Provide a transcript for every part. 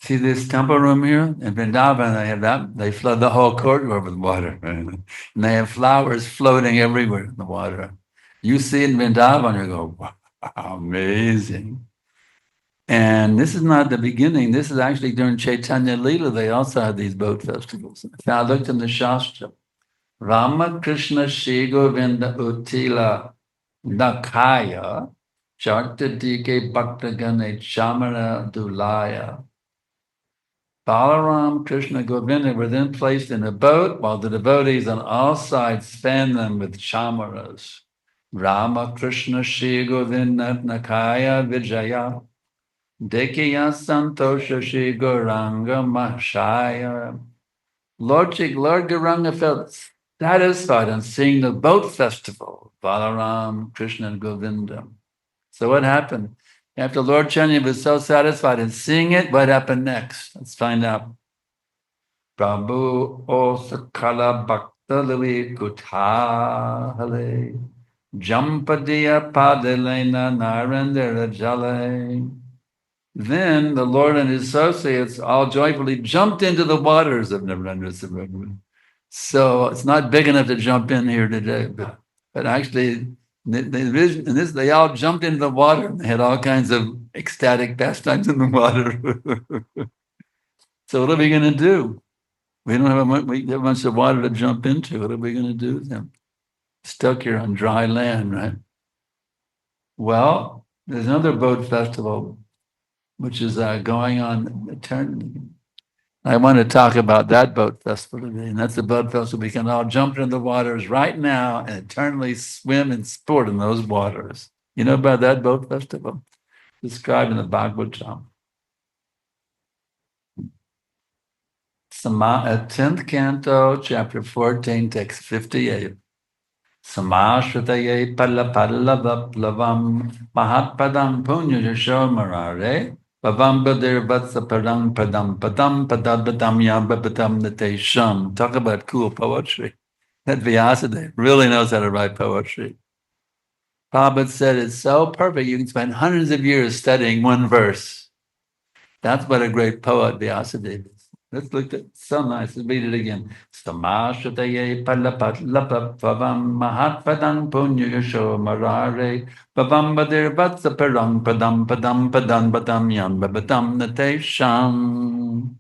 See this temple room here? In Vrindavan, they have that. They flood the whole courtyard with water. Right? And they have flowers floating everywhere in the water. You see it in Vrindavan, you go, wow, amazing. And this is not the beginning. This is actually during Chaitanya Leela. They also had these boat festivals. I looked in the Shastra. Rama Krishna Shri Govinda Utila Nakaya Chartadike Bhaktagane Chamara Dulaya. Balaram, Krishna, Govinda were then placed in a boat while the devotees on all sides fanned them with chamaras. Rama, Krishna, Shri Govinda Nakaya Vijaya Dekiya Santosha Shri Gauranga Mahashaya. Lord Gauranga felt satisfied on seeing the boat festival, Balaram, Krishna, and Govinda. So what happened? After Lord Chaitanya was so satisfied in seeing it, what happened next? Let's find out. Prabhu Osakala Bhakta Lili Kutahale Jampadiya Padalena Narendra Jale. Then the Lord and his associates all joyfully jumped into the waters of Narendra Sarovar. So it's not big enough to jump in here today, but actually, they all jumped into the water and they had all kinds of ecstatic pastimes in the water. So what are we going to do? We don't have a bunch of water to jump into. What are we going to do with them? Stuck here on dry land, right? Well, there's another boat festival which is going on eternally. I want to talk about that boat festival today, and that's the boat festival. We can all jump into the waters right now and eternally swim and sport in those waters. You know about that boat festival? Described in the Bhagavatam. 10th canto, chapter 14, text 58. Samashrataye pallavaplavam mahatpadam punya jashomarare bhavambadir vatsa padam padam padam padam yambabadam natesham. Talk about cool poetry. That Vyasadeva really knows how to write poetry. Prabhupada said it's so perfect you can spend hundreds of years studying one verse. That's what a great poet Vyasadeva is. Let's look at so nice. Let's read it again. Samashataye pallapatlapavam mahatpadam punyasho marare pavambadir vatsa padam padam padam padam padam yambabadam natesham.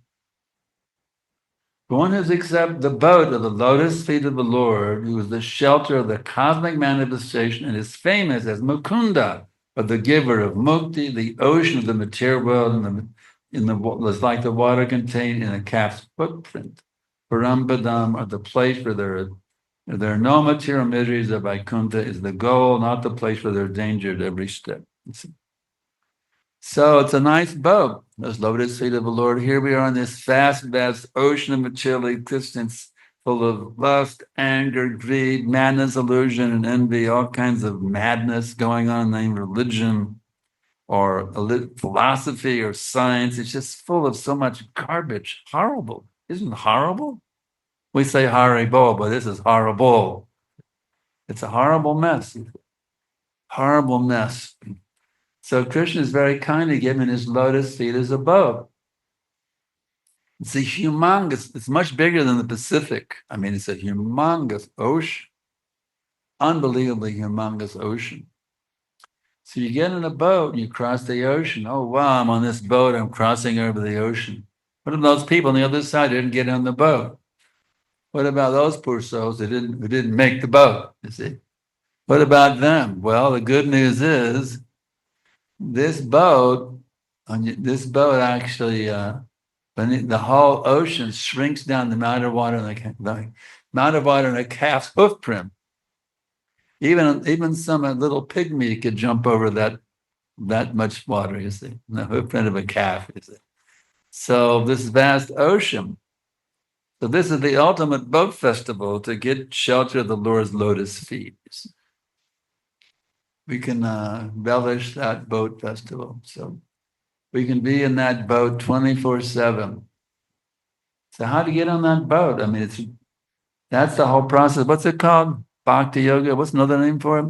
One is except the boat of the lotus feet of the Lord, who is the shelter of the cosmic manifestation and is famous as Mukunda, or the giver of mukti, the ocean of the material world, it's like the water contained in a calf's footprint. Parampadam, or the place where there are no material miseries of Vaikuntha, is the goal, not the place where there's danger at every step. So it's a nice boat. Those lotus feet of the Lord. Here we are in this vast ocean of material existence, full of lust, anger, greed, madness, illusion, and envy, all kinds of madness going on in the name of religion or philosophy or science. It's just full of so much garbage. Horrible. Isn't it horrible? We say horrible, but this is horrible. It's a horrible mess. Horrible mess. So Krishna is very kindly giving his lotus feet as a boat. It's a humongous, it's much bigger than the Pacific. I mean, it's a humongous ocean. Unbelievably humongous ocean. So you get in a boat and you cross the ocean. Oh, wow, I'm on this boat. I'm crossing over the ocean. What about those people on the other side who didn't get on the boat? What about those poor souls who didn't make the boat, you see? What about them? Well, the good news is this boat actually, when the whole ocean shrinks down the amount of water in a calf's hoof print. Even some little pygmy could jump over that much water, you see, the hoof print of a calf, you see. So this vast ocean. So this is the ultimate boat festival to get shelter of the Lord's lotus feet. We can relish that boat festival. So we can be in that boat 24/7. So how to get on that boat? I mean, that's the whole process. What's it called? Bhakti yoga. What's another name for it?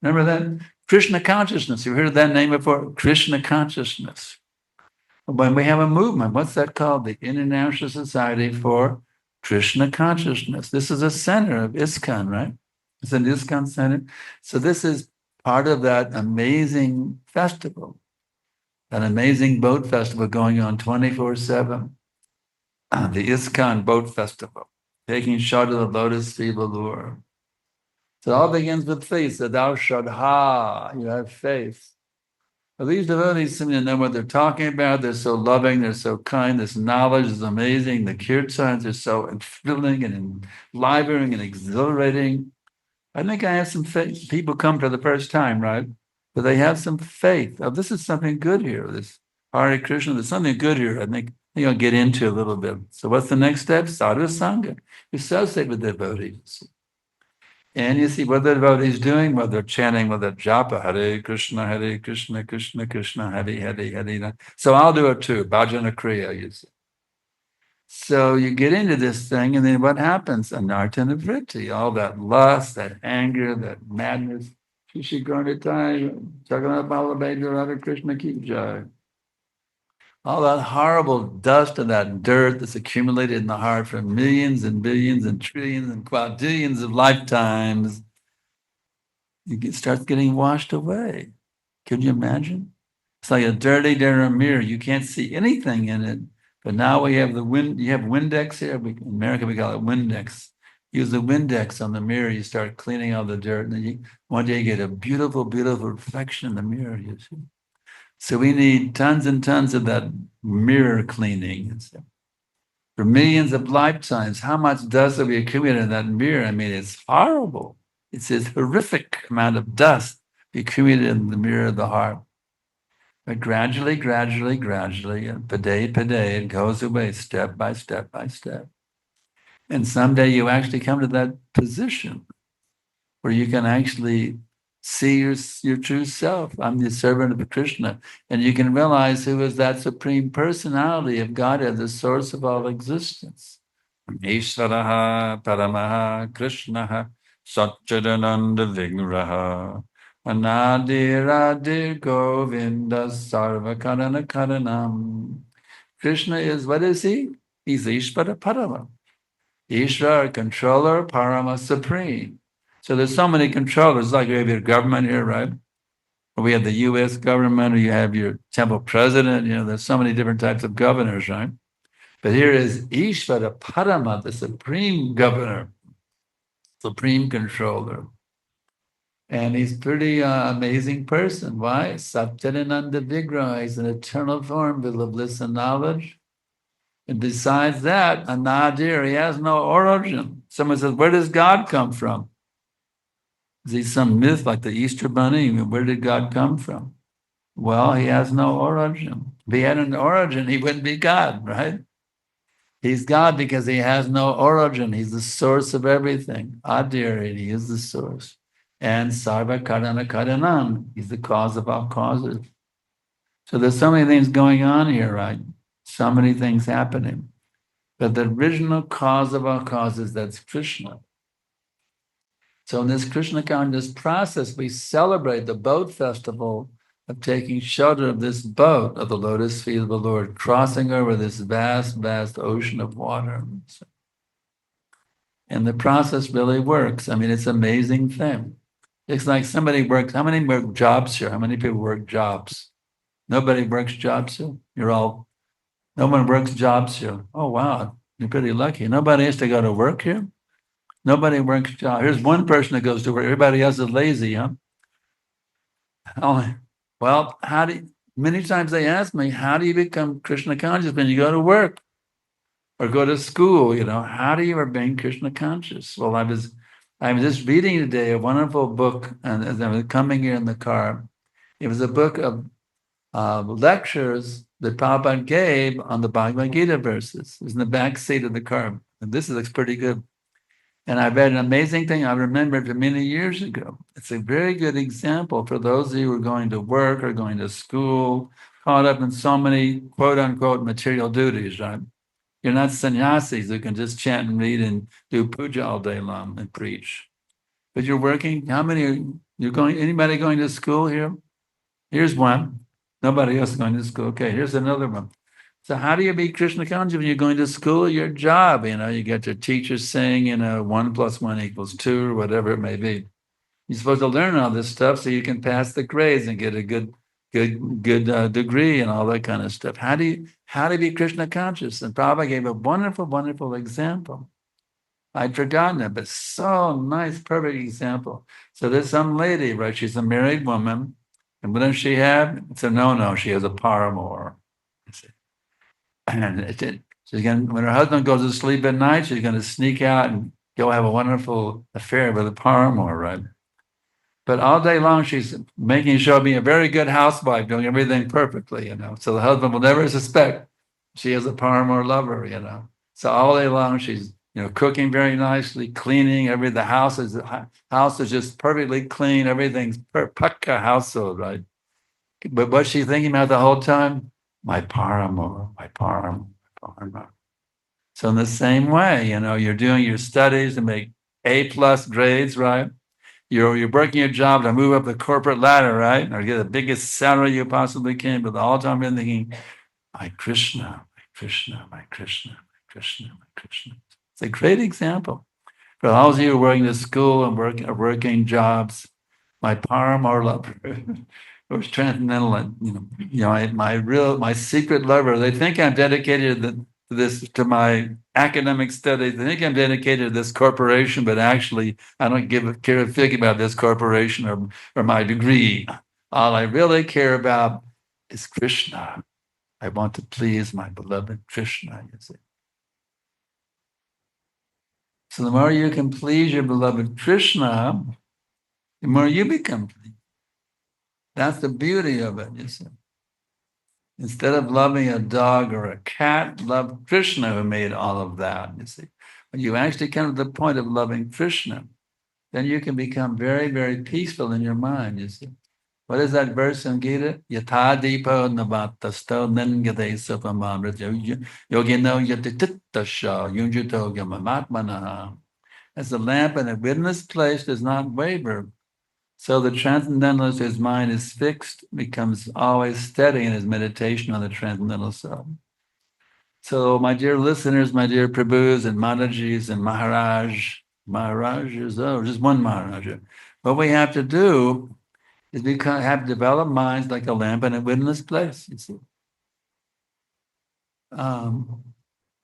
Remember that? Krishna consciousness. You heard that name before? Krishna consciousness. when we have a movement, what's that called? The International Society for Krishna Consciousness. This is a center of ISKCON, right? It's an ISKCON center. So this is part of that amazing festival, an amazing boat festival going on 24/7. The ISKCON Boat Festival, taking shelter of the Lotus feet of the Lord. So it all begins with faith. So thou shraddha, you have faith. Well, these devotees seem to know what they're talking about. They're so loving, they're so kind. This knowledge is amazing. The kirtans are so thrilling and enlivening and exhilarating. I think I have some faith. People come for the first time, right? But they have some faith. Oh, this is something good here. This Hare Krishna, there's something good here. I think I'll get into a little bit. So what's the next step? Sadhu Sangha. You associate with devotees. And you see what the devotees doing, what they're chanting, what they're japa, Hare Krishna, Krishna Krishna, Hare Hare. So I'll do it too, bhajana kriya, you see. So you get into this thing, and then what happens? Anartha nivritti, all that lust, that anger, that madness. Shishigurnitai, Jagannath Baladev, Radha Krishna Ki Jai. All that horrible dust and that dirt that's accumulated in the heart for millions and billions and trillions and quadrillions of lifetimes, starts getting washed away. Can you imagine? It's like a dirty mirror. You can't see anything in it. But now we have you have Windex here. In America, we call it Windex. Use the Windex on the mirror. You start cleaning all the dirt. And then one day you get a beautiful, beautiful reflection in the mirror, you see. So we need tons and tons of that mirror cleaning. For millions of lifetimes, how much dust have we accumulated in that mirror? I mean, it's horrible. It's this horrific amount of dust accumulated in the mirror of the heart. But gradually, and day, it goes away step by step by step. And someday you actually come to that position where you can actually see your true self. I'm the servant of Krishna. And you can realize who is that supreme personality of Godhead, the source of all existence. Ishvaraha Paramaha Krishnaha Satchidananda Vigraha Anadiradir Govinda Sarvakarana Karanam. Krishna is, what is he? He's Ishvara Parama. Ishvara, controller, Parama, supreme. So there's so many controllers, like you have your government here, right? Or we have the U.S. government, or you have your temple president. There's so many different types of governors, right? But here is Ishvara Parama, the supreme governor, supreme controller. And he's a pretty amazing person. Why? Satchidananda Vigraha, he's an eternal form full of bliss and knowledge. And besides that, Anadir, he has no origin. Someone says, where does God come from? Is he some myth like the Easter Bunny? Where did God come from? Well, he has no origin. If he had an origin, he wouldn't be God, right? He's God because he has no origin. He's the source of everything. Adir, he is the source. And Sarva Karana Karanam, he's the cause of all causes. So there's so many things going on here, right? So many things happening. But the original cause of all causes, that's Krishna. So in this Krishna conscious process, we celebrate the boat festival of taking shelter of this boat of the lotus feet of the Lord, crossing over this vast, vast ocean of water. And the process really works. I mean, it's an amazing thing. It's like somebody works, how many work jobs here? How many people work jobs? Nobody works jobs here? No one works jobs here. Oh, wow, you're pretty lucky. Nobody has to go to work here? Nobody works jobs. Here's one person that goes to work. Everybody else is lazy, huh? Well, many times they ask me, how do you become Krishna conscious when you go to work or go to school? How do you remain Krishna conscious? Well, I was just reading today a wonderful book, and as I was coming here in the car, it was a book of lectures that Prabhupada gave on the Bhagavad Gita verses. It was in the back seat of the car. And this looks pretty good. And I read an amazing thing I remembered from many years ago. It's a very good example for those of you who are going to work or going to school, caught up in so many quote unquote material duties, right? You're not sannyasis who can just chant and read and do puja all day long and preach. But you're working. How many anybody going to school here? Here's one. Nobody else is going to school. Okay, here's another one. So how do you be Krishna conscious when you're going to school or your job? You get your teachers saying, 1 + 1 = 2, or whatever it may be. You're supposed to learn all this stuff so you can pass the grades and get a good degree and all that kind of stuff. How do you be Krishna conscious? And Prabhupada gave a wonderful, wonderful example. I'd forgotten it, but so nice, perfect example. So there's some lady, right? She's a married woman. And what does she have? It's a no, she has a paramour. And she's going, when her husband goes to sleep at night, she's going to sneak out and go have a wonderful affair with a paramour, right? But all day long, she's making sure being a very good housewife, doing everything perfectly, So the husband will never suspect she has a paramour lover, So all day long, she's cooking very nicely, cleaning. The house is just perfectly clean. Everything's pakka household, right? But what's she thinking about the whole time? My paramour, my paramour, my paramour. So in the same way, you're doing your studies to make A+ grades, right? You're working your job to move up the corporate ladder, right? Or get the biggest salary you possibly can. But the whole time you're thinking, my Krishna, my Krishna, my Krishna, my Krishna, my Krishna. It's a great example. For all of you who are working to school and working jobs, my paramour lover or transcendental, my secret lover. They think I'm dedicated to my academic studies. They think I'm dedicated to this corporation, but actually I don't care a fig about this corporation or my degree. All I really care about is Krishna. I want to please my beloved Krishna, you see. So the more you can please your beloved Krishna, the more you become pleased. That's the beauty of it, you see. Instead of loving a dog or a cat, love Krishna who made all of that, you see. When you actually come to the point of loving Krishna, then you can become very, very peaceful in your mind, you see. What is that verse in Gita? Yatha dipo navatasto nengade sapamamrita yogino yatittasha yunjuto yamamatmana. As the lamp in a witness place does not waver, so the transcendentalist, whose mind is fixed, becomes always steady in his meditation on the transcendental self. So, my dear listeners, my dear Prabhus and Maharajis and Maharajas, just one Maharaja. What we have to do is have developed minds like a lamp in a windless place, you see.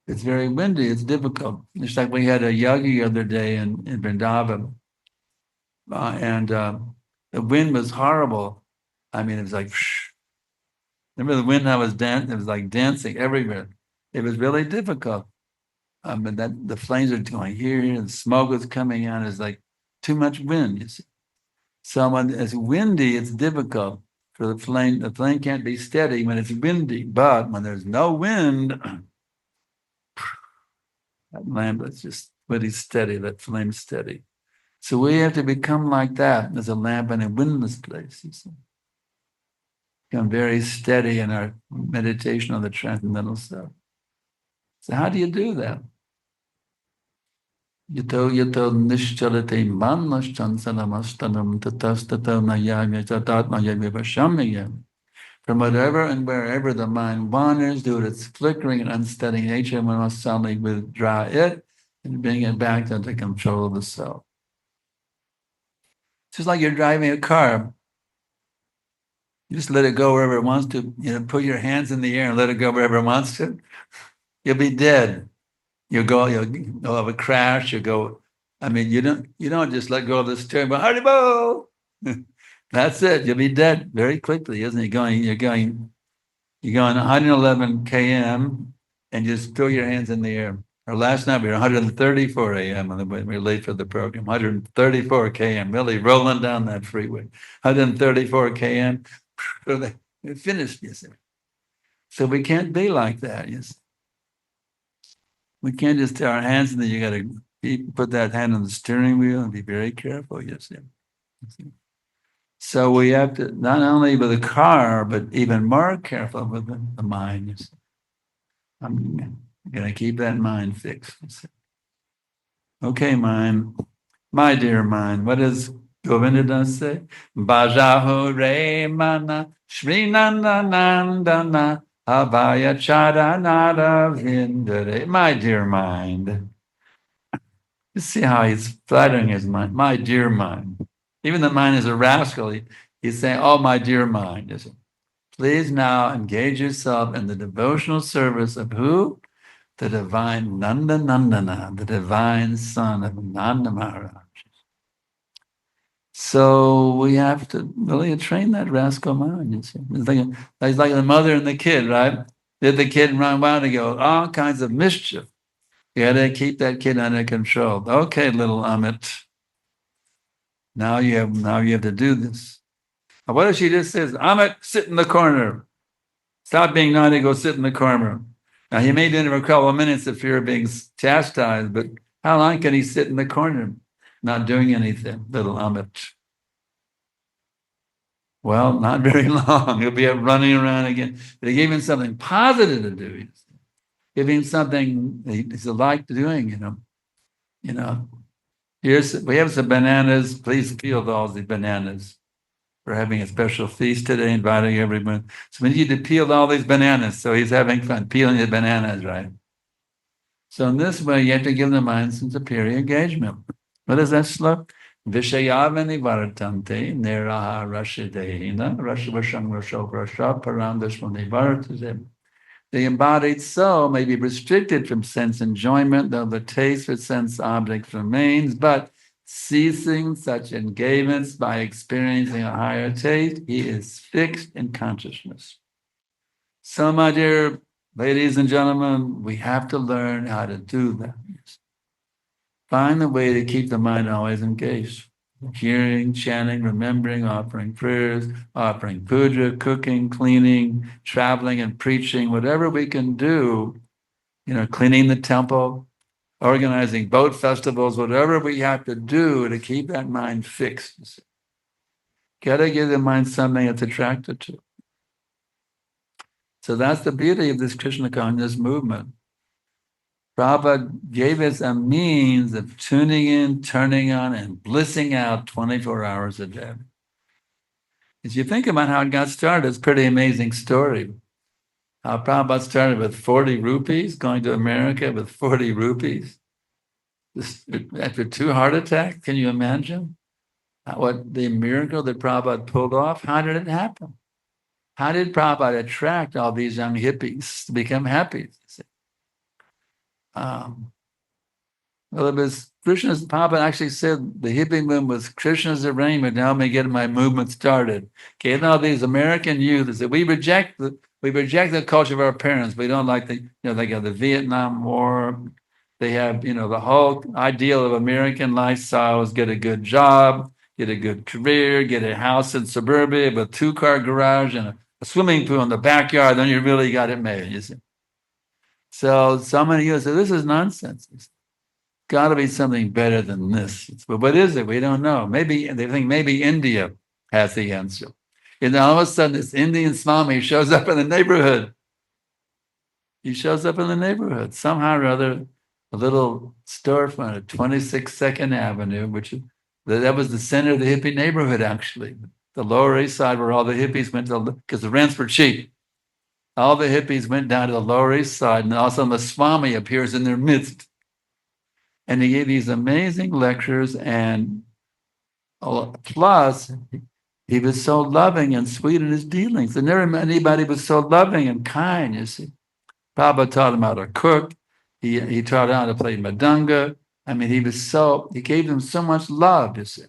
It's very windy, it's difficult. It's like we had a yogi the other day in Vrindavan, and the wind was horrible. I mean, it was like, remember the wind I was dancing? It was like dancing everywhere. It was really difficult. And that the flames are going here, and smoke was coming out. It's like too much wind, you see. So when it's windy, it's difficult for the flame. The flame can't be steady when it's windy. But when there's no wind, that lamp is just pretty steady, that flame's steady. So we have to become like that as a lamp in a windless place, you see. Become very steady in our meditation on the transcendental self. So how do you do that? Yato nishchalate manashchansanamastanam tatastato nayamya tatatmaya vivashamya. From whatever and wherever the mind wanders, due to its flickering and unsteady nature, one must suddenly withdraw it and bring it back under control of the self. It's just like you're driving a car. You just let it go wherever it wants to. Put your hands in the air and let it go wherever it wants to. You'll be dead. You'll have a crash. You don't just let go of the steering wheel. Haribo! That's it. You'll be dead very quickly, isn't it? You're going 111 km and just throw your hands in the air. Or last night we were 134 a.m. and we were late for the program. 134 km, really rolling down that freeway. 134 km, finished, you see. So we can't be like that, you see. We can't just throw our hands in there. You got to put that hand on the steering wheel and be very careful, you see. So we have to, not only with the car, but even more careful with the mind, you see. I'm going to keep that mind fixed, you see. Okay, mind. My dear mind, what does Govinda Das say? Bajaho re mana Srinanda Nandana Abhaya Charanara Vindare. My dear mind. You see how he's flattering his mind. My dear mind. Even the mind is a rascal. He's saying, oh, my dear mind. You see. Please now engage yourself in the devotional service of who? The divine Nanda Nandana, the divine son of Nanda Maharaj. So we have to really train that rascal mind. You see. It's like the mother and the kid, right? Did the kid run wild and go all kinds of mischief? You got to keep that kid under control. Okay, little Amit. Now you have to do this. What if she just says, Amit, sit in the corner. Stop being naughty, go sit in the corner. Now he may do it for a couple of minutes if you're being chastised, but how long can he sit in the corner not doing anything, little Amit? Well, not very long. He'll be running around again. But he gave him something positive to do. Give him something he's like doing, You know. We have some bananas. Please peel all the bananas. We're having a special feast today, inviting everyone. So we need to peel all these bananas. So he's having fun peeling the bananas, right? So in this way, you have to give the mind some superior engagement. What is that slow? Vishayavani varatante niraha rashidehina rashvasham rashovrasha parandashvani varatase. The embodied soul may be restricted from sense enjoyment, though the taste for sense objects remains, but ceasing such engagements by experiencing a higher taste, he is fixed in consciousness. So, my dear ladies and gentlemen, we have to learn how to do that. Find the way to keep the mind always engaged. Hearing, chanting, remembering, offering prayers, offering puja, cooking, cleaning, traveling and preaching, whatever we can do, cleaning the temple, organizing boat festivals, whatever we have to do to keep that mind fixed. Got to give the mind something it's attracted to. So that's the beauty of this Krishna consciousness movement. Prabhupada gave us a means of tuning in, turning on, and blissing out 24 hours a day. As you think about how it got started, it's a pretty amazing story. How Prabhupada started with 40 rupees, going to America with 40 rupees. After 2 heart attacks, can you imagine what the miracle that Prabhupada pulled off? How did it happen? How did Prabhupada attract all these young hippies to become happy? Well, it was Krishna's. Prabhupada actually said the hippie movement was Krishna's arrangement to help me get my movement started. Okay, now these American youth said we reject the culture of our parents. We don't like they got the Vietnam War. They have the whole ideal of American lifestyle is get a good job, get a good career, get a house in suburbia with 2-car garage and a swimming pool in the backyard. Then you really got it made. You see. So many of you say this is nonsense. Got to be something better than this. But what is it? We don't know. Maybe they think maybe India has the answer. And then all of a sudden, this Indian Swami shows up in the neighborhood. He shows up in the neighborhood somehow or other. A little storefront at 26 Second Avenue, that was the center of the hippie neighborhood. Actually, the Lower East Side, where all the hippies went to, because the rents were cheap. All the hippies went down to the Lower East Side, and all of a sudden the Swami appears in their midst. And he gave these amazing lectures, and plus, he was so loving and sweet in his dealings. And never met anybody was so loving and kind, you see. Prabhupada taught him how to cook. He taught him how to play madanga. I mean, he gave them so much love, you see.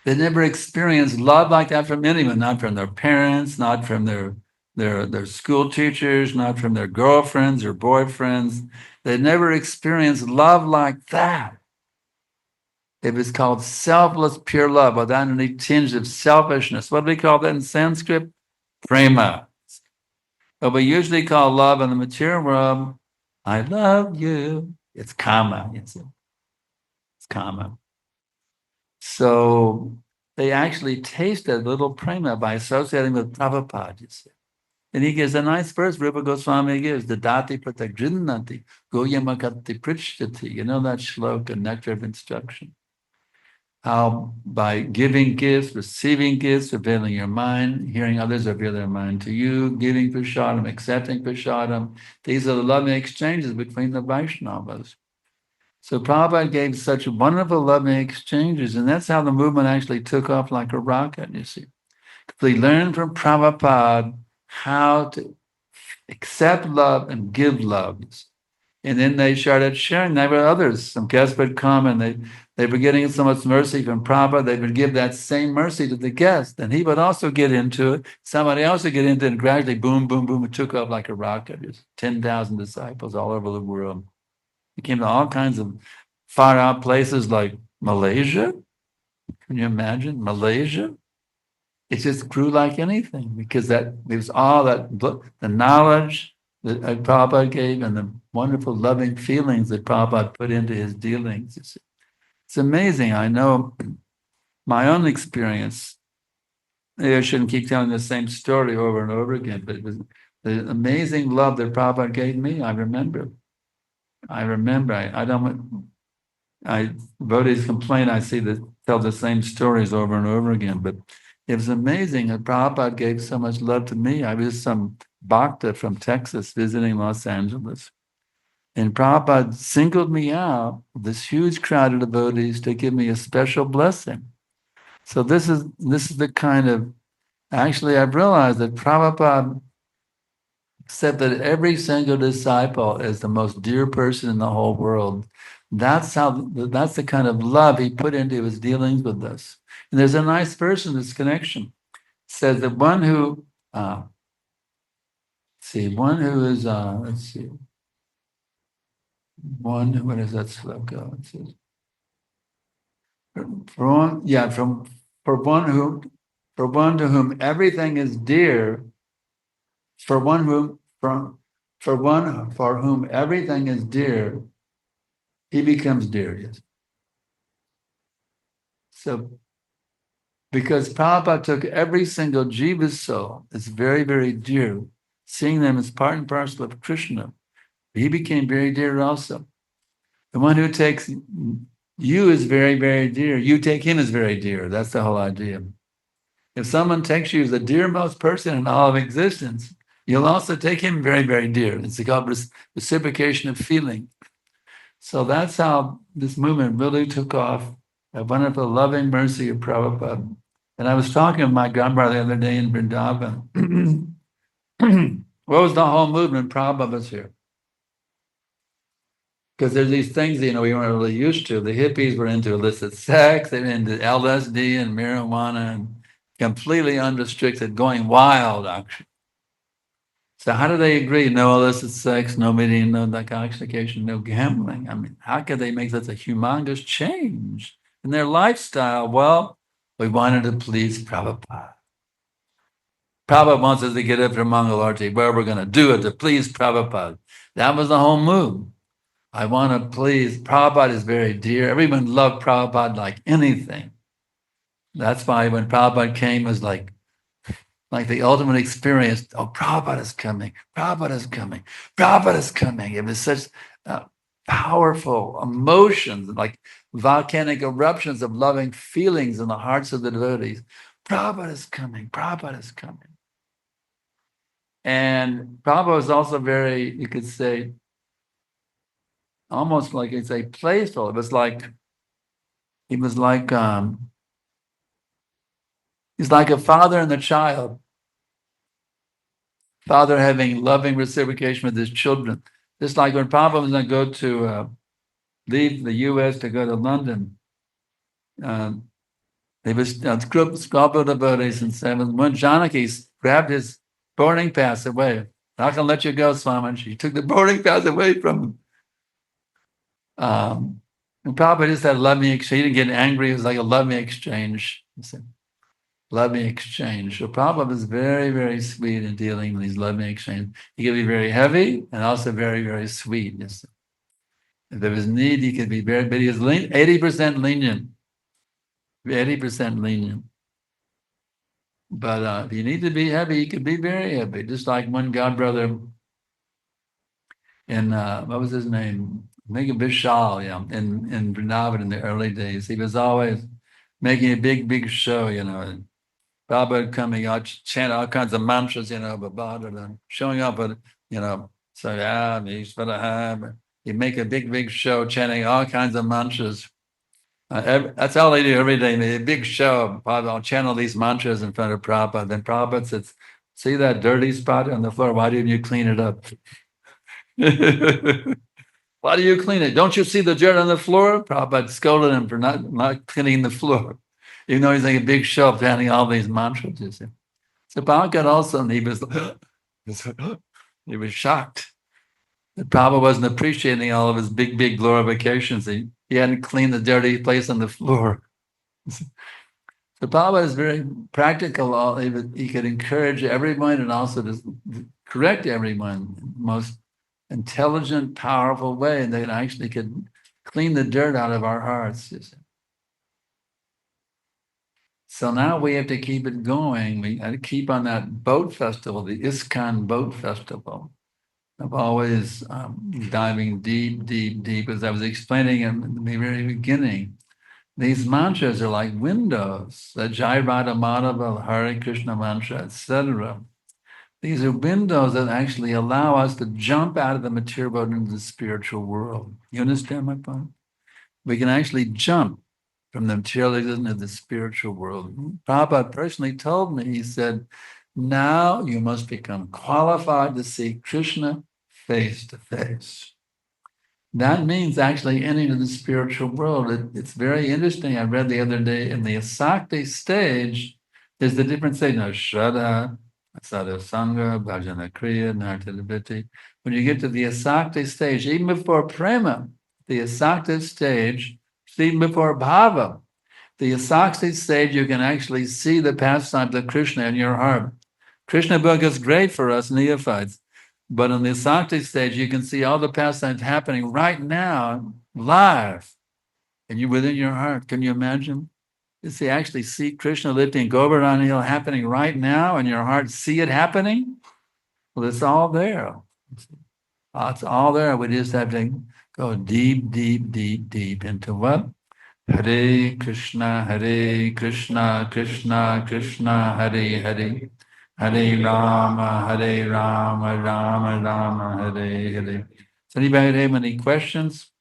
They never experienced love like that from anyone, not from their parents, not from their school teachers, not from their girlfriends or boyfriends. They never experienced love like that. It was called selfless, pure love without any tinge of selfishness. What do we call that in Sanskrit? Prema. But we usually call love in the material world, I love you. It's kama. It's kama. So they actually tasted little prema by associating with Prabhupada, you see. And he gives a nice verse, Rupa Goswami gives, Dadati Pratagrinnati, Goyamakati Prichtati. You know that shloka, Nectar of Instruction. how by giving gifts, receiving gifts, revealing your mind, hearing others reveal their mind to you, giving prasadam, accepting prasadam. These are the loving exchanges between the Vaishnavas. So Prabhupada gave such wonderful loving exchanges, and that's how the movement actually took off like a rocket, you see. They learned from Prabhupada how to accept love and give love. And then they started sharing that with others. Some guests would come and they were getting so much mercy from Prabhupada, they would give that same mercy to the guest. And he would also get into it. Somebody else would get into it, and gradually, boom, boom, boom, it took off like a rocket. There's 10,000 disciples all over the world. It came to all kinds of far out places like Malaysia. Can you imagine? Malaysia? It just grew like anything because that it was all that the knowledge that Prabhupada gave and the wonderful loving feelings that Prabhupada put into his dealings. It's amazing. I know my own experience. Maybe I shouldn't keep telling the same story over and over again, but it was the amazing love that Prabhupada gave me. I remember. I don't. Devotees complain. I see that tell the same stories over and over again, but it was amazing that Prabhupada gave so much love to me. I was some bhakta from Texas visiting Los Angeles. And Prabhupada singled me out, this huge crowd of devotees, to give me a special blessing. So this is the kind of, actually I've realized that Prabhupada said that every single disciple is the most dear person in the whole world. That's the kind of love he put into his dealings with us. And there's a nice verse in this connection. It says that one who what is that sloka? It says, for one to whom everything is dear, for whom everything is dear, he becomes dear. Yes. So, because Prabhupada took every single jiva's soul, it's very, very dear, seeing them as part and parcel of Krishna, he became very dear also. The one who takes you is very, very dear. You take him as very dear. That's the whole idea. If someone takes you as the dearmost person in all of existence, you'll also take him very, very dear. It's called reciprocation of feeling. So that's how this movement really took off, a wonderful loving mercy of Prabhupada. And I was talking with my godbrother the other day in Vrindavan. What was the whole movement? Prabhupada was here. Because there's these things, we weren't really used to. The hippies were into illicit sex, they were into LSD and marijuana and completely unrestricted, going wild, actually. So how do they agree? No illicit sex, no meeting, no intoxication, no gambling. I mean, how could they make such a humongous change in their lifestyle? Well, we wanted to please Prabhupada. Prabhupada wants us to get up from Mangalarti. Well, we're going to do it to please Prabhupada. That was the whole move. I want to please. Prabhupada is very dear. Everyone loved Prabhupada like anything. That's why when Prabhupada came, it was like the ultimate experience. Oh, Prabhupada is coming. Prabhupada is coming. Prabhupada is coming. It was such powerful emotions, like volcanic eruptions of loving feelings in the hearts of the devotees. Prabhupada is coming. Prabhupada is coming. And Prabhupada was also very, you could say, almost like it's a playful. It was like he's like a father and a child. Father having loving reciprocation with his children. Just like when Prabhupada was going to go to leave the U.S. to go to London, they was group of devotees and said, when Janaki grabbed his boarding pass away, not going to let you go, Swami. She took the boarding pass away from him. And Prabhupada just had a loving exchange. He didn't get angry. It was like a loving exchange. He said, loving exchange. So Prabhupada was very, very sweet in dealing with these loving exchanges. He could be very heavy and also very, very sweet. Yes. If there was need, he could be very, but he was 80% lenient. 80% lenient. But if you need to be heavy, he could be very heavy. Just like one godbrother in, what was his name? I think Vishal, in Vrindavan in the early days. He was always making a big show, you know. Prabhupada coming out, chant all kinds of mantras, you know, but showing up at, you know, so yeah, you make a big show chanting all kinds of mantras. That's all they do every day. A big show. I'll channel these mantras in front of Prabhupada. Then Prabhupada says, see that dirty spot on the floor? Why didn't you clean it up? Why do you clean it? Don't you see the dirt on the floor? Prabhupada scolded him for not cleaning the floor, even though he's like a big show chanting all these mantras. You see. So Prabhupada also, he was, he was shocked that Prabhupada wasn't appreciating all of his big glorifications. He hadn't cleaned the dirty place on the floor. So Prabhupada is very practical. He could encourage everyone and also just correct everyone in the most intelligent, powerful way. And they actually could clean the dirt out of our hearts. You see. So now we have to keep it going. We got to keep on that boat festival, the ISKCON boat festival. Of always diving deep, as I was explaining in the very beginning. These mantras are like windows, the Jai Radha Madhava, Hare Krishna mantra, etc. These are windows that actually allow us to jump out of the material world into the spiritual world. You understand my point? We can actually jump from the materialism to the spiritual world. Prabhupada personally told me, he said, now you must become qualified to see Krishna face to face. That means actually entering the spiritual world. It's very interesting. I read the other day in the Asakti stage, there's the different stage. Now, Shraddha, Sadhu Sangha, Bhajana Kriya, Nartadaviti. When you get to the Asakti stage, even before Prema, the Asakti stage, even before Bhava, the Asakti stage, you can actually see the pastimes of Krishna in your heart. Krishna book is great for us neophytes, but on the Asakti stage, you can see all the pastimes happening right now, live, and you within your heart. Can you imagine? You see, actually see Krishna lifting Govardhan Hill happening right now, and your heart see it happening. Well, it's all there. It's all there. We just have to go deep into what? Hare Krishna, Krishna Krishna, Hare Hare. Hare Rama, Rama Rama, Hare Hare. Does anybody have any questions?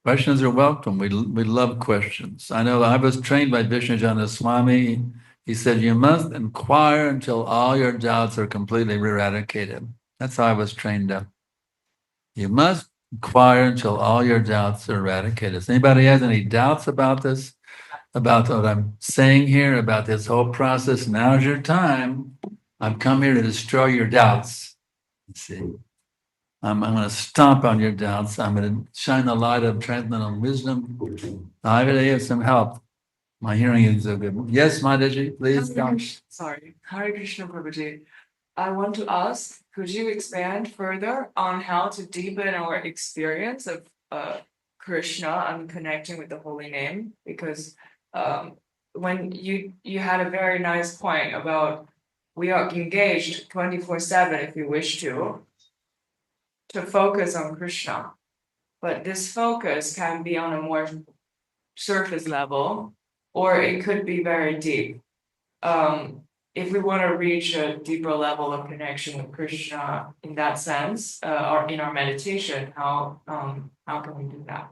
Questions are welcome. We love questions. I know I was trained by Vishnujana Swami. He said, you must inquire until all your doubts are completely eradicated. That's how I was trained up. You must inquire until all your doubts are eradicated. Does anybody has any doubts about this? About what I'm saying here, about this whole process? Now's your time. I've come here to destroy your doubts. You see, I'm going to stomp on your doubts. I'm going to shine the light of transcendental wisdom. I really have some help. My hearing is so good. Yes, Mataji, please. Sorry, Hare Krishna Prabhuji. I want to ask, could you expand further on how to deepen our experience of Krishna and connecting with the holy name? Because when you had a very nice point about we are engaged 24/7 if we wish to focus on Krishna. But this focus can be on a more surface level, or it could be very deep. If we want to reach a deeper level of connection with Krishna in that sense, or in our meditation, how can we do that?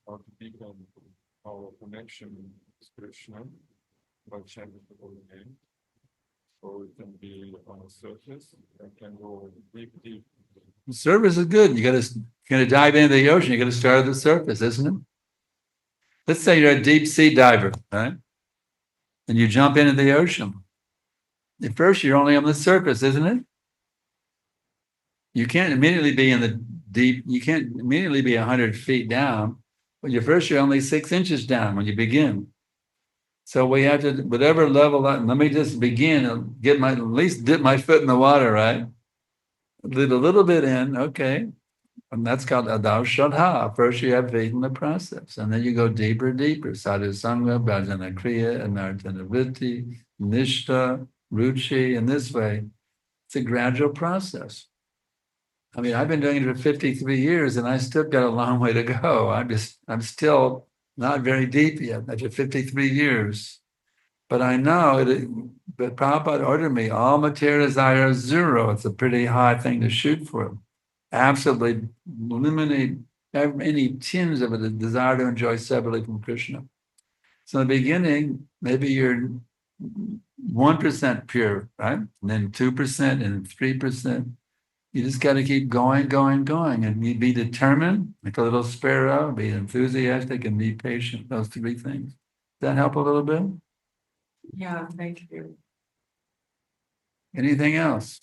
How to deepen our connection with Krishna by chanting the holy name. So it can be on the surface, it can go deep. The surface is good. You got to dive into the ocean. You got to start at the surface, isn't it? Let's say you're a deep sea diver, right? And you jump into the ocean. At first, you're only on the surface, isn't it? You can't immediately be in the deep. You can't immediately be 100 feet down. When you're only 6 inches down when you begin. So we have to, whatever level, let me just begin and at least dip my foot in the water, right? Leave a little bit in, okay. And that's called Adau Shadha. First you have faith in the process. And then you go deeper. Sadhu Sangha, Bhajana Kriya, Anartana Vritti, Nishta, Ruchi, in this way. It's a gradual process. I mean, I've been doing it for 53 years and I still got a long way to go. I'm still not very deep yet after 53 years. But I know but Prabhupada ordered me, all material desire is zero. It's a pretty high thing to shoot for. Absolutely eliminate any tinge of a desire to enjoy separately from Krishna. So in the beginning, maybe you're 1% pure, right? And then 2% and 3%. You just got to keep going, going, going. And you be determined, like a little sparrow, be enthusiastic and be patient. Those three things. Does that help a little bit? Yeah, thank you. Anything else?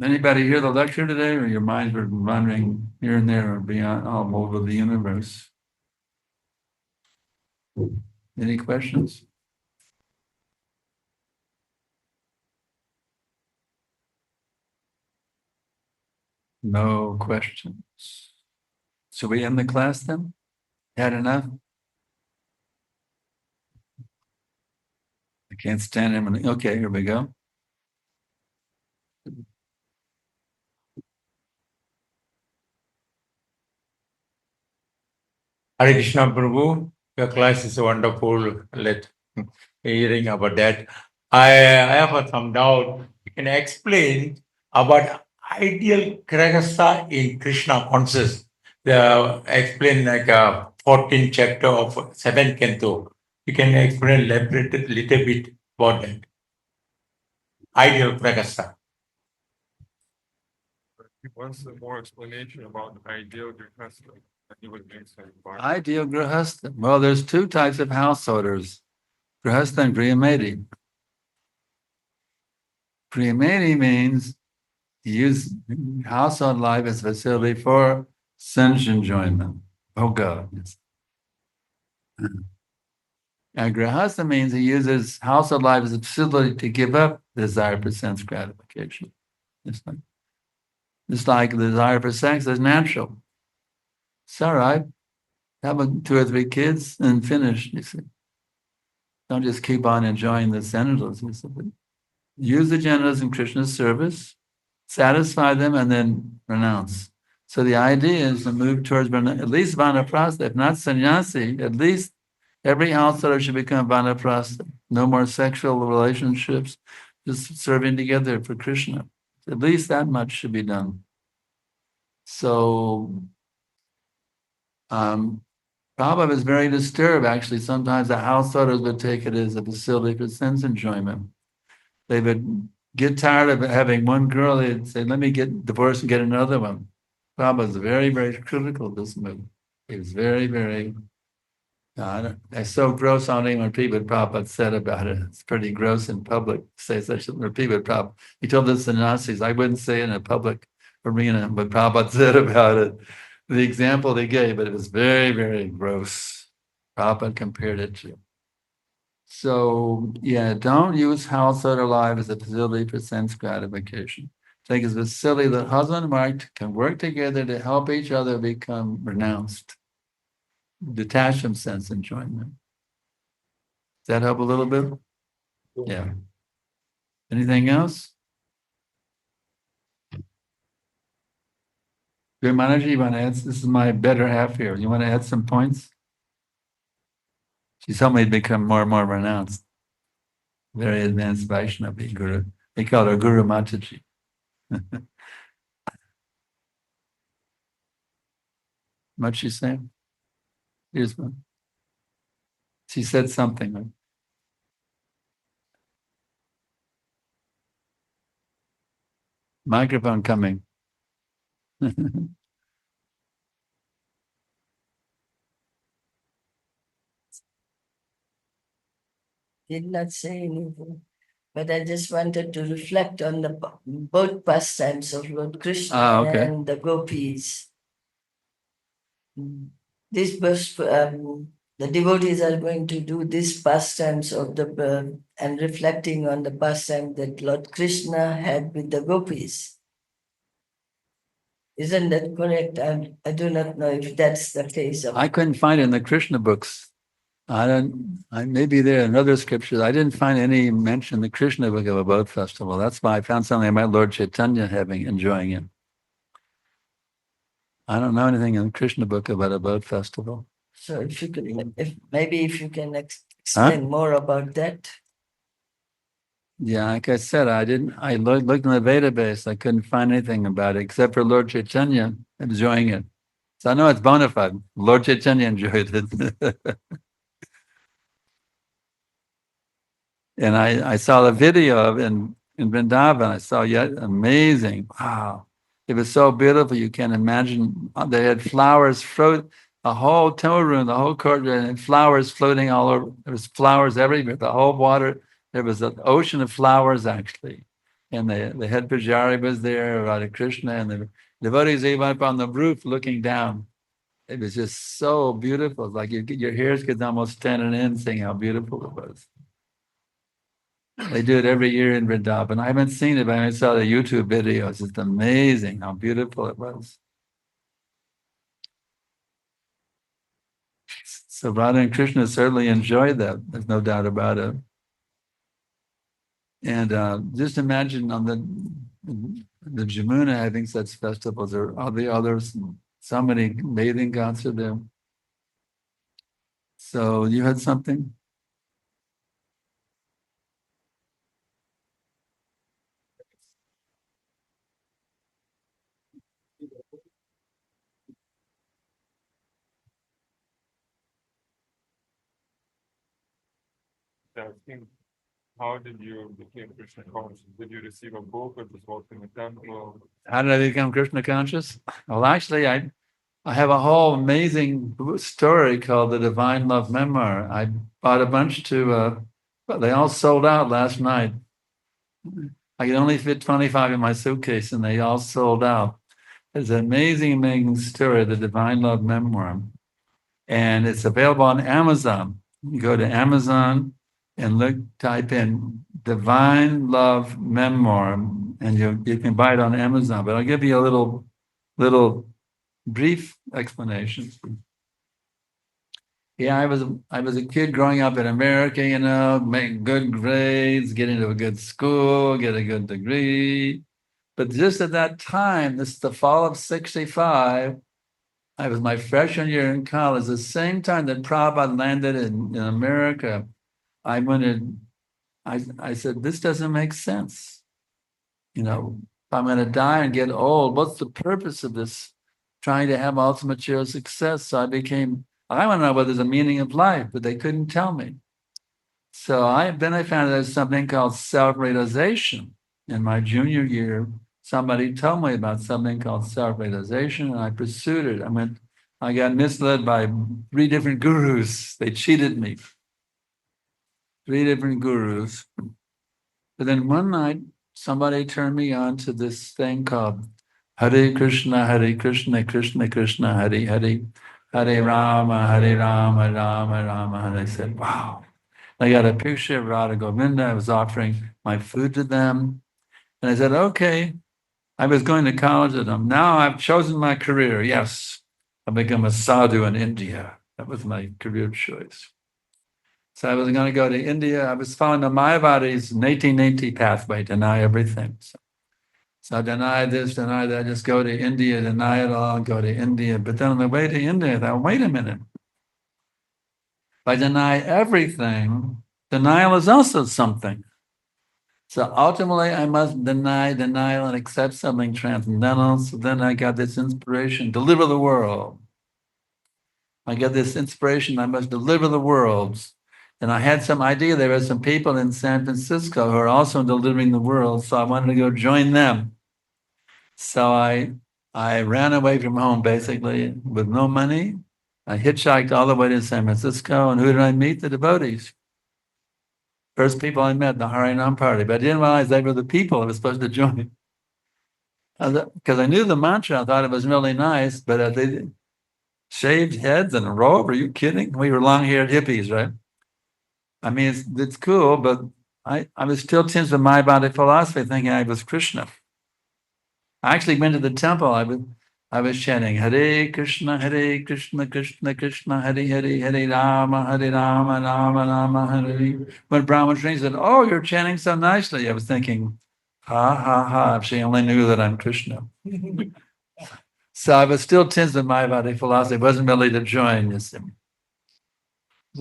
Anybody hear the lecture today, or your minds were wandering here and there or beyond all over the universe? Any questions? No questions. Should we end the class then? Had enough? I can't stand him. Okay, here we go. Hare Krishna Prabhu, your class is wonderful. Let hearing about that. I have some doubt. You can explain about ideal grahastha in Krishna consciousness. Explain like a 14th chapter of 7th canto. You can explain elaborate a little bit about that. Ideal grahastha. He wants more explanation about the ideal grahastha. He would make sense. Ideal grahastha. Well, there's two types of householders, grahastha and griyameti. Griyameti means use household life as a facility for sense enjoyment. Oh God. And grahastha means he uses household life as a facility to give up desire for sense gratification. Just like the desire for sex is natural. It's all right. Have 2 or 3 kids and finish, you see. Don't just keep on enjoying the genitals. You see. Use the genitals in Krishna's service, satisfy them, and then renounce. So the idea is to move towards at least vanaprastha, if not sannyasi, at least every householder should become vanaprastha. No more sexual relationships, just serving together for Krishna. At least that much should be done. So Prabhupada was very disturbed, actually. Sometimes the householders would take it as a facility for sense enjoyment. They would get tired of having one girl, they'd say, let me get divorced and get another one. Prabhupada was very, very critical of this move. He was very, very, it's so gross on him when people Prabhupada said about it. It's pretty gross in public to say such a repeat with Prabhupada. He told the sannyasis, I wouldn't say in a public arena what Prabhupada said about it. The example they gave, but it was very, very gross. Prabhupada compared it to. So, yeah, don't use household or life as a facility for sense gratification. Take it as a facility that husband and wife can work together to help each other become renounced, detach from sense enjoyment. Does that help a little bit? Yeah. Anything else? Good Manager, you want to add? This is my better half here. You want to add some points? She's helped me become more and more renounced. Very advanced Vaishnavi Guru. They call her Guru Mataji. What'd she say? Here's one. She said something. Right? Microphone coming. Did not say anything, but I just wanted to reflect on the both pastimes of Lord Krishna and the gopis. This the devotees are going to do these pastimes of the and reflecting on the pastime that Lord Krishna had with the gopis. Isn't that correct? I do not know if that's the case. I couldn't find it in the Krishna books. Maybe there are in other scriptures. I didn't find any mention in the Krishna book of a boat festival. That's why I found something about Lord Chaitanya enjoying it. I don't know anything in the Krishna book about a boat festival. So if you can, if you can explain more about that. Yeah, like I said, I looked in the database. I couldn't find anything about it except for Lord Chaitanya enjoying it. So I know it's bona fide. Lord Chaitanya enjoyed it. And I saw the video of it in Vrindavan. I saw yet amazing. Wow. It was so beautiful. You can't imagine. They had flowers float, the whole temple room, the whole courtyard, and flowers floating all over. There was flowers everywhere. The whole water, there was an ocean of flowers actually. And the head Pujari was there, Radha Krishna, and the devotees even up on the roof looking down. It was just so beautiful. Like your hairs could almost stand in seeing how beautiful it was. They do it every year in Vrindavan. I haven't seen it, but I saw the YouTube videos. It's amazing how beautiful it was. So Radha and Krishna certainly enjoyed that. There's no doubt about it. And just imagine on the Jamuna having such festivals, or all the others, so many bathing ghats are there. So you had something? Asking, how did you become Krishna conscious? Did you receive a book or just walk in the temple? How did I become Krishna conscious? Well, actually, I have a whole amazing story called the Divine Love Memoir. I bought a bunch but they all sold out last night. I could only fit 25 in my suitcase and they all sold out. It's an amazing, amazing story, the Divine Love Memoir. And it's available on Amazon. You go to Amazon and type in Divine Love Memoir, and you can buy it on Amazon. But I'll give you a little brief explanation. Yeah, I was a kid growing up in America, make good grades, get into a good school, get a good degree. But just at that time, this is the fall of 65, I was my freshman year in college, the same time that Prabhupada landed in America. I said, this doesn't make sense. If I'm going to die and get old, what's the purpose of this? Trying to have ultimate material success. So I want to know whether there's a meaning of life, but they couldn't tell me. So then I found there's something called self-realization. In my junior year, somebody told me about something called self-realization, and I pursued it. I got misled by 3 different gurus. They cheated me. 3 different gurus. But then one night, somebody turned me on to this thing called Hare Krishna, Krishna Krishna, Hare Hare, Hare Rama, Rama Rama. And I said, wow. I got a picture of Radha Govinda. I was offering my food to them. And I said, okay. I was going to college with them. Now I've chosen my career. Yes, I've become a sadhu in India. That was my career choice. So I was going to go to India. I was following the Mayavadi's neti pathway, deny everything. So deny this, deny that, just go to India, deny it all, go to India. But then on the way to India, I thought, wait a minute. If I deny everything, denial is also something. So ultimately, I must deny denial and accept something transcendental. So then I got this inspiration, deliver the world. I got this inspiration, I must deliver the world. And I had some idea there were some people in San Francisco who are also delivering the world. So I wanted to go join them. So I ran away from home basically with no money. I hitchhiked all the way to San Francisco. And who did I meet? The devotees. First people I met, the Harinam party, but I didn't realize they were the people I was supposed to join. Because I knew the mantra, I thought it was really nice, but they shaved heads and a robe. Are you kidding? We were long-haired hippies, right? I mean, it's cool, but I was still tinged with my body philosophy, thinking I was Krishna. I actually went to the temple. I was chanting Hare Krishna, Krishna Krishna, Hare Hare, Hare Rama, Rama Rama, Hare. When Brahma Sri said, "Oh, you're chanting so nicely," I was thinking, "Ha ha ha!" If she only knew that I'm Krishna. So I was still tinged with Mayavadi philosophy. It wasn't really to join. So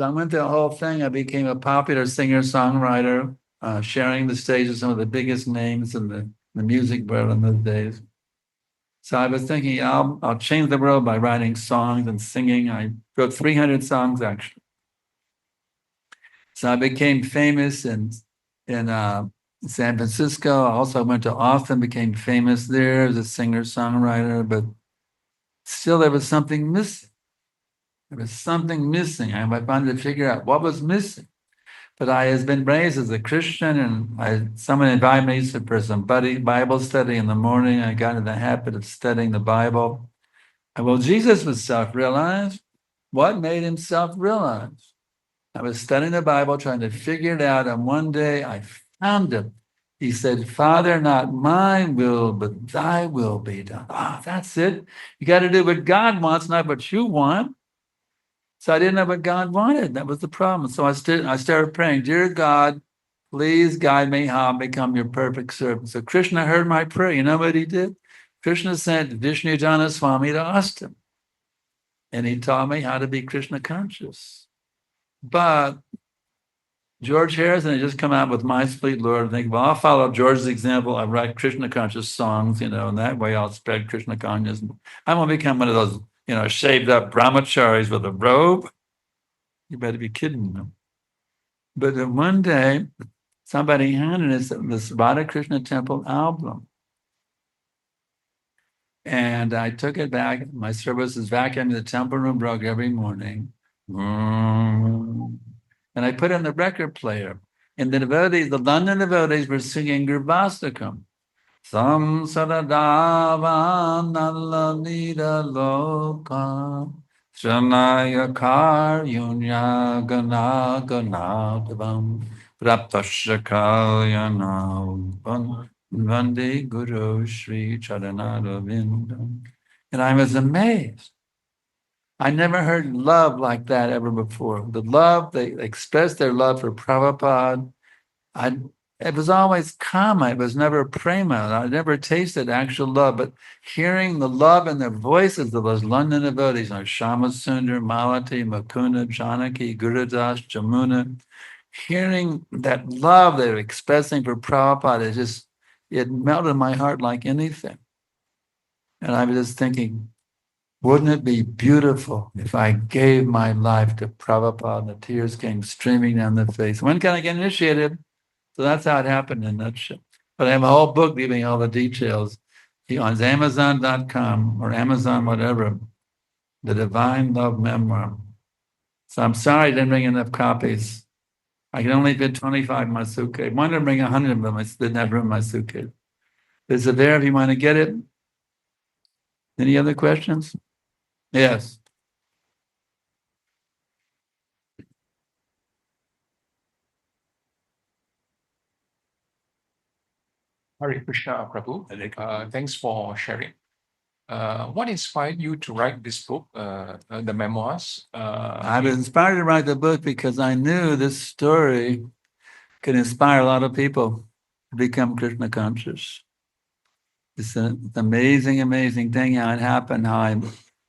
I went through the whole thing. I became a popular singer-songwriter, sharing the stage with some of the biggest names in the music world in those days. So I was thinking, I'll change the world by writing songs and singing. I wrote 300 songs, actually. So I became famous in San Francisco. I also went to Austin, became famous there as a singer-songwriter, but still there was something missing. There was something missing. I wanted to figure out what was missing. But I has been raised as a Christian, and someone invited me for some Bible study in the morning. I got in the habit of studying the Bible. And well, Jesus was self-realized. What made him self-realized? I was studying the Bible, trying to figure it out, and one day I found him. He said, "Father, not my will, but thy will be done." That's it. You got to do what God wants, not what you want. So I didn't know what God wanted. That was the problem. So I started praying, "Dear God, please guide me how I become your perfect servant." So Krishna heard my prayer. You know what he did? Krishna sent Vishnu Jana Swami to Austin. And he taught me how to be Krishna conscious. But George Harrison had just come out with My Sweet Lord. I think, well, I'll follow George's example. I write Krishna conscious songs, and that way I'll spread Krishna consciousness. I'm going to become one of those, shaved up brahmacharis with a robe. You better be kidding me. But then one day, somebody handed us this Radha Krishna Temple album. And I took it back. My service is vacuuming the temple room broke every morning. And I put it in the record player. And the London devotees were singing Gurvastakam. Samsadadavan nalalita loka Shanaya karyunya gana ganadavam Praptashakalyana Vande Guru Sri Charanaravinda. And I was amazed. I never heard love like that ever before. The love, they expressed their love for Prabhupada. It was always kama, it was never prema. I never tasted actual love, but hearing the love in their voices of those London devotees, Shama Sundar, Malati, Mukunda, Janaki, Gurudas, Jamuna, hearing that love they were expressing for Prabhupada, it melted my heart like anything. And I was just thinking, wouldn't it be beautiful if I gave my life to Prabhupada? And the tears came streaming down the face. When can I get initiated? So that's how it happened in a nutshell. But I have a whole book giving all the details. On Amazon.com or Amazon whatever, The Divine Love Memoir. So I'm sorry I didn't bring enough copies. I can only fit 25 in my suitcase. I wanted to bring 100 of them. I didn't have room in my suitcase. Is it there if you want to get it? Any other questions? Yes. Hare Krishna, Prabhu. Thanks for sharing. What inspired you to write this book, the memoirs? I was inspired to write the book because I knew this story could inspire a lot of people to become Krishna conscious. It's an amazing, amazing thing how it happened, how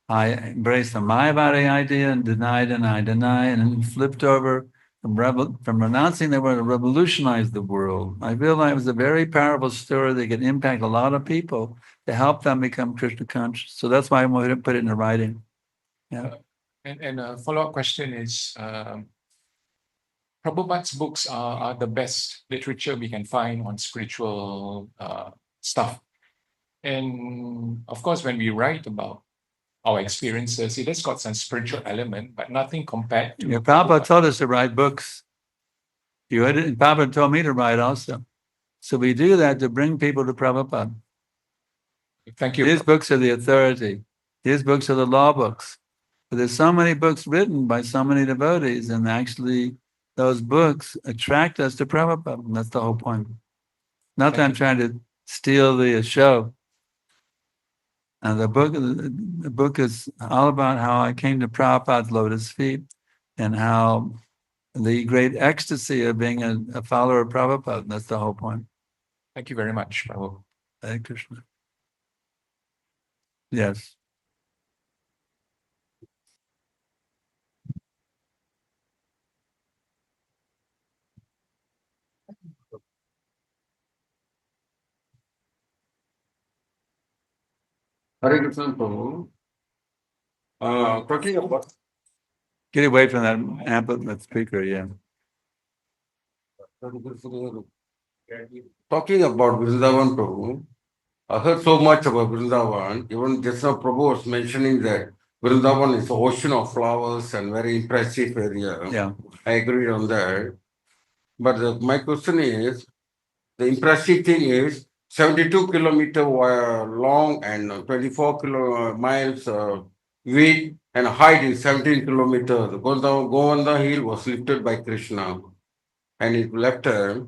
I embraced the Mayavadi idea and denied, and then flipped over from renouncing the world to revolutionize the world. I realized it was a very powerful story that could impact a lot of people to help them become Krishna conscious. So that's why I wanted to put it in writing. Yeah. And a follow-up question is, Prabhupada's books are the best literature we can find on spiritual stuff. And of course, when we write about our experiences, it has got some spiritual element, but nothing compared to. Yeah, Prabhupada told us to write books. You had it, and Prabhupada told me to write also. So we do that to bring people to Prabhupada. Thank you. His books are the authority. His books are the law books. But there's so many books written by so many devotees, and actually those books attract us to Prabhupada. And that's the whole point. Not that I'm trying to steal the show. And the book is all about how I came to Prabhupada's lotus feet and how the great ecstasy of being a follower of Prabhupada. That's the whole point. Thank you very much, Prabhu. Hare Krishna. Yes. Hare Krishna Prabhu. Talking about Get away from that speaker, yeah. talking about Vrindavan Prabhu, I heard so much about Vrindavan. Even just now Prabhu was mentioning that Vrindavan is an ocean of flowers and very impressive area. Yeah. I agree on that. But my question is, the impressive thing is 72 kilometer long and 24 miles width and height is 17 kilometers. Govardhan Hill was lifted by Krishna and it left the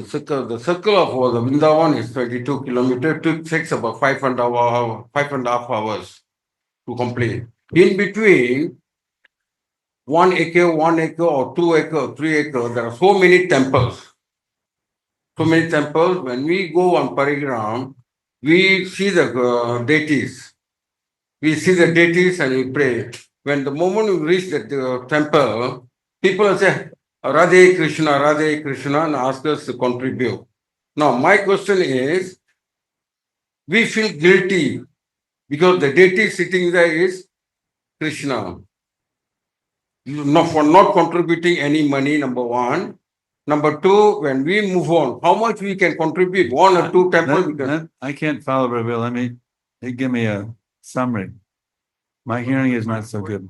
circle of the Vrindavan is 22 kilometers. It takes about 5.5 hours to complete. In between 1 acre, or 2 acre, 3 acre, there are so many temples. So many temples. When we go on Parigram, we see the deities. We see the deities and we pray. When the moment we reach the temple, people will say, Radhe Krishna, and ask us to contribute. Now, my question is, we feel guilty because the deity sitting there is Krishna. For not contributing any money, number one. Number two, when we move on, how much we can contribute? 1 or 2 temples? I can't follow very well. Give me a summary. My hearing is not so good.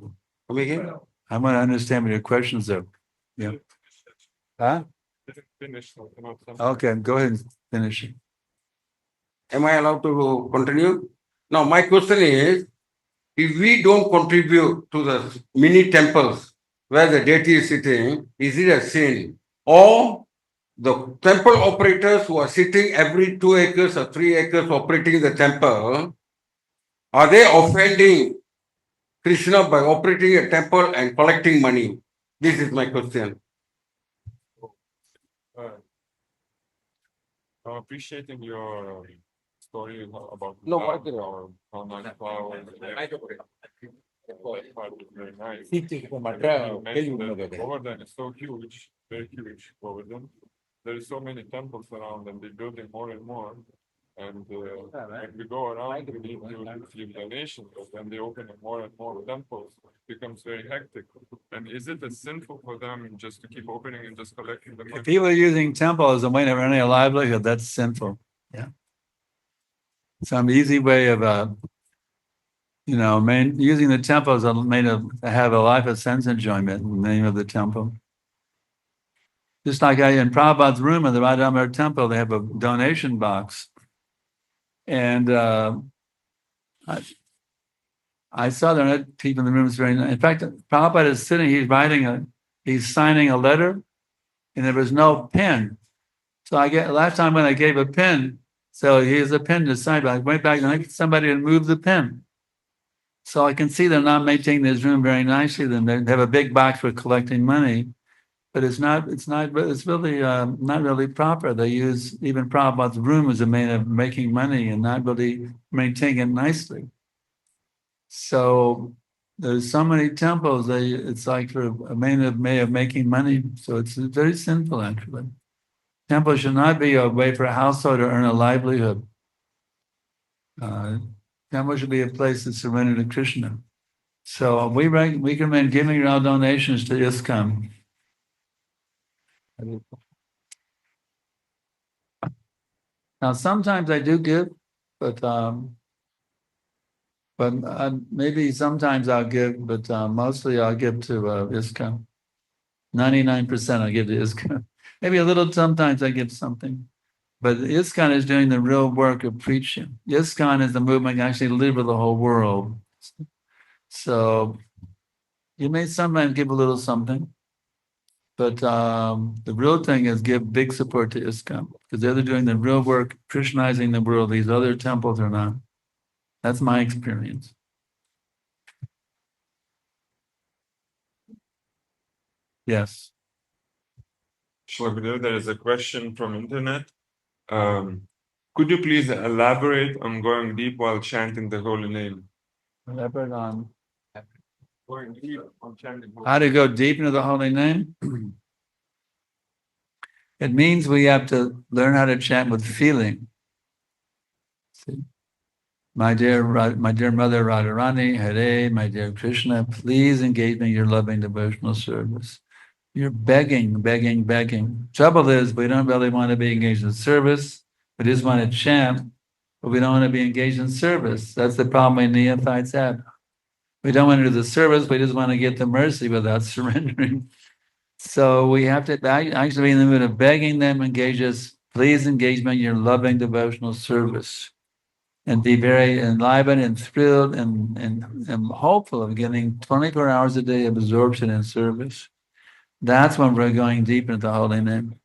Come again? I want to understand what your questions are. Yeah. Huh? Finish. Okay, go ahead and finish it. Am I allowed to continue? Now, my question is, if we don't contribute to the mini temples where the deity is sitting, is it a sin? Or the temple operators who are sitting every 2 acres or 3 acres operating the temple, are they offending Krishna by operating a temple and collecting money? This is my question. I'm appreciating your story about No, how nice flowers. Part is very nice. Govardhan is so huge, very huge Govardhan. There is so many temples around and they're building more and more. And when we go around, we need to receive donations. But when they open more and more temples, it becomes very hectic. And is it as sinful for them just to keep opening and just collecting the money? If people are using temple as a way of earning a livelihood, that's sinful. Yeah. Some easy way of using the temple as a way to have a life of sense enjoyment in the name of the temple. Just like in Prabhupada's room in the Radhamar temple, they have a donation box. And I saw there people in the room is very nice. In fact, Prabhupada is sitting, he's signing a letter, and there was no pen. So last time when I gave a pen, so here's a pen to sign, but I went back and I get somebody to move the pen. So I can see they're not maintaining this room very nicely. Then they have a big box for collecting money, but it's really not really proper. They use even Prabhupada's room as a means of making money and not really maintaining it nicely. So there's so many temples, it's like for a way of making money. So it's very sinful, actually. Temple should not be a way for a household to earn a livelihood. Temple should be a place that's surrendered to Krishna. So we recommend giving our donations to ISKCON. Now, sometimes I do give, but maybe sometimes I'll give, but mostly I'll give to ISKCON. 99% I'll give to ISKCON. Maybe a little sometimes I give something. But ISKCON is doing the real work of preaching. ISKCON is the movement that actually live with the whole world. So you may sometimes give a little something, but the real thing is give big support to ISKCON because they're doing the real work, Krishnizing the world. These other temples are not. That's my experience. Yes. Shwagadu, there is a question from internet. Could you please elaborate on going deep while chanting the holy name? Elaborate on Going deep on chanting. how to go deep into the holy name. It means we have to learn how to chant with feeling. See? My dear mother Radharani, Hare, my dear Krishna, please engage me in your loving devotional service. You're begging, begging, begging. Trouble is, we don't really want to be engaged in service. We just want to chant, but we don't want to be engaged in service. That's the problem we neophytes have. We don't want to do the service, we just want to get the mercy without surrendering. So we have to actually be in the mood of begging them, engage us, please engage me in your loving devotional service. And be very enlivened and thrilled and hopeful of getting 24 hours a day of absorption in service. That's when we're going deep into the holy name.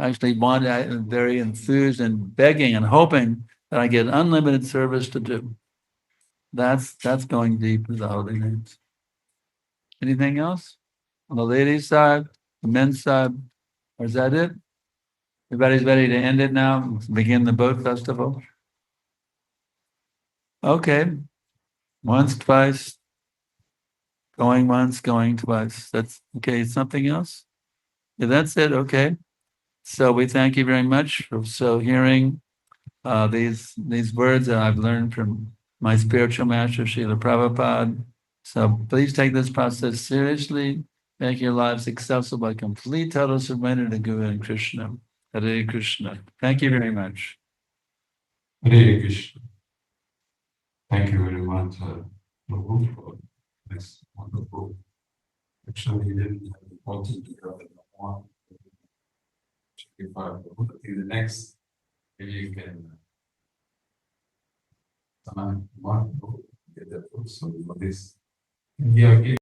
Actually, very enthused and begging and hoping that I get unlimited service to do. That's going deep into the holy names. Anything else? On the ladies' side, the men's side, or is that it? Everybody's ready to end it now, begin the boat festival? Okay. Once, twice, going once, going twice. That's okay. Something else? Yeah, that's it. Okay. So we thank you very much for hearing these words that I've learned from my spiritual master, Srila Prabhupada. So please take this process seriously. Make your lives successful by complete total surrender to Guru and Krishna. Hare Krishna. Thank you very much. Hare Krishna. Thank you very much, Prabhu, for this wonderful. Actually, we didn't have the opportunity to go one. If I go to the next, maybe you can get the book. So for this, yeah.